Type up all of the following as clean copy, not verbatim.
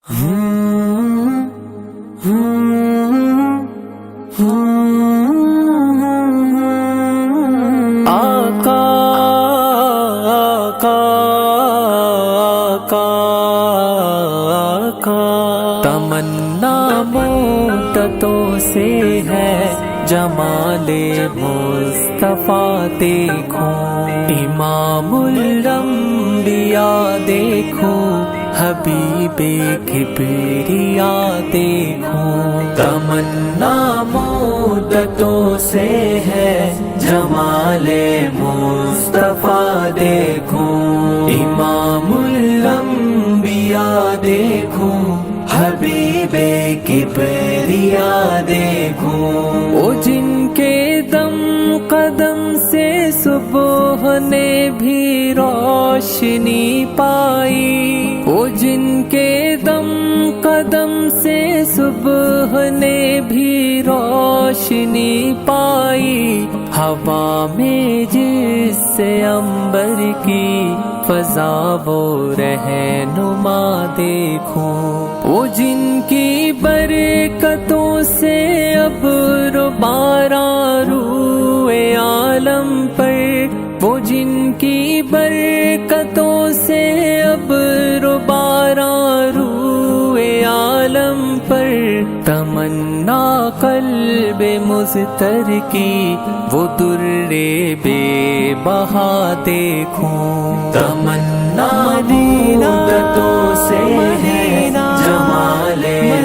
آقا آقا آقا آقا تمنا مدتوں سے ہے جمال مصطفیٰ دیکھو، امام الانبیاء دیکھو، حبیب کبریا دیکھو، تمنا مدتوں سے ہے جمال مصطفیٰ دیکھو، امام الانبیاء دیکھو، حبیب کبریا دیکھو، وہ جن کے دم قدم سے صبح نے بھی روشنی پائی، وہ جن کے دم قدم سے صبح نے بھی روشنی پائی، ہوا میں جس سے عنبر کی فضا وہ رہنما دیکھو، وہ جن کی برکتوں سے ابر و باران روئے عالم پر، وہ جن کی برکتوں سے ابر و باران روئے عالم پر، تمنا قلب مضطر کی وہ در بے بہا دیکھو، تمنا مدتوں سے ہے جمال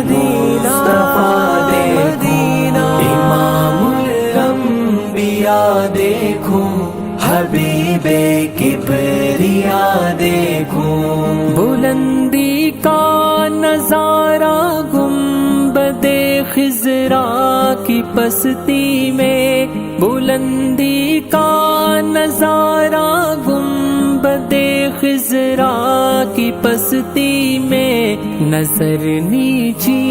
مصطفیٰ دیکھو، امام الانبیاء دیکھو، حبیب کبریا دیکھو، بلندی کا نظارہ گنبد خضرا کی پستی میں، بلندی کا نظارہ گنبد خضرا کی پستی میں، نظر نیچی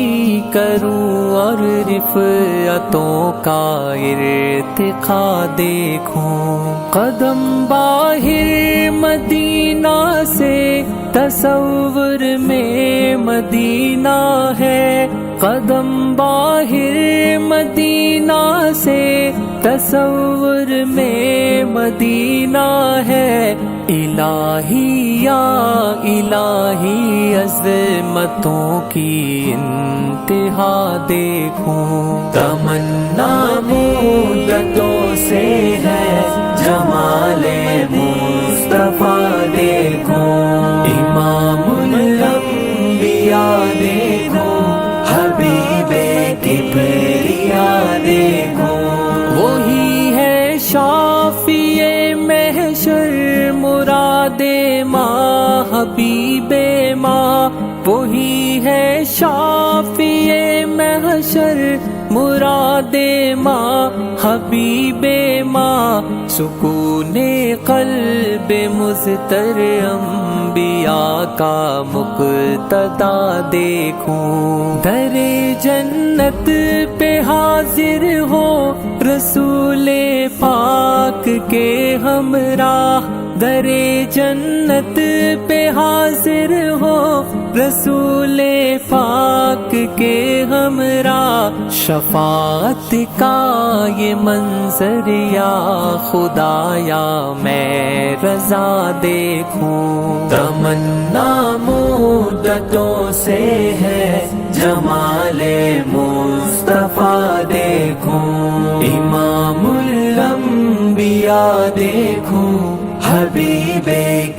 کروں اور رفعتوں کا ارتقا دیکھوں، قدم باہر مدینہ سے تصور میں مدینہ ہے، قدم باہر مدینہ سے تصور میں مدینہ ہے، الہی یا الہی عظمتوں کی انتہا دیکھو، تمنا مدتوں سے ہے جمال مصطفیٰ دیکھو، امام الانبیاء دیکھو، حبیب کبریا دیکھو، وہی ہے شافی محشر مراد ماں حبیب ماں، وہی ہے شافی محشر مراد ماں حبیب ماں، سکون قلب مضطر انبیاء کا مقتدا دیکھو، در جنت پہ حاضر ہو رسول پاک کے ہمراہ، در جنت پہ حاضر ہو رسول پاک کے ہمراہ، شفاعت کا یہ منظر یا خدایا میں رضا دیکھوں، تمنا مدتوں سے ہے جمال مصطفیٰ دیکھو، امام الانبیاء دیکھو، حبیب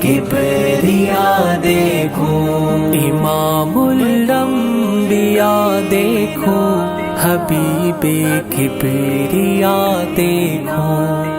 کبریا دیکھو، امام الانبیاء دیکھو، حبیب کبریا دیکھو۔